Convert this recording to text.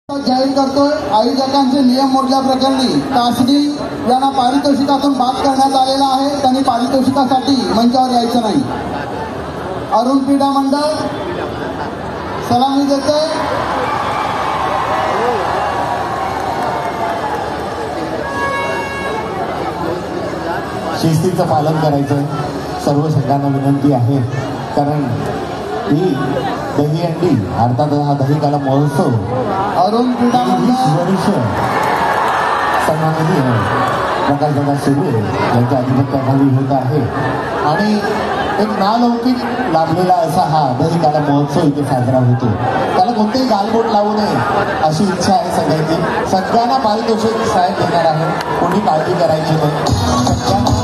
जाहीर करतोय आयोजकांचे नियम मोडल्याप्रकरणी तासडी यांना पारितोषिकातून बाद करण्यात आलेला आहे. त्यांनी पारितोषिकासाठी मंचावर यायचं नाही. अरुण क्रीडा मंडळ सलामी देते. शिस्तीचं पालन करायचं सर्व संघांना विनंती आहे. कारण ही दहीहंडी अर्थात हा दहीकाला महोत्सव अरुण क्रीडा मंडळ वर्ष सन्माननीय प्रकाश दादा सुरे यांच्या अधिपत्याखाली होत आहे आणि एक नालौकिक लाभलेला असा हा दहीकाला महोत्सव इथे साजरा होतो. त्याला कोणतेही गालबोट लावू नये अशी इच्छा आहे सगळ्यांची. सगळ्यांना पारितोषिक साहेब देणार आहे. कोणी काळजी करायची नाही. सगळ्यांना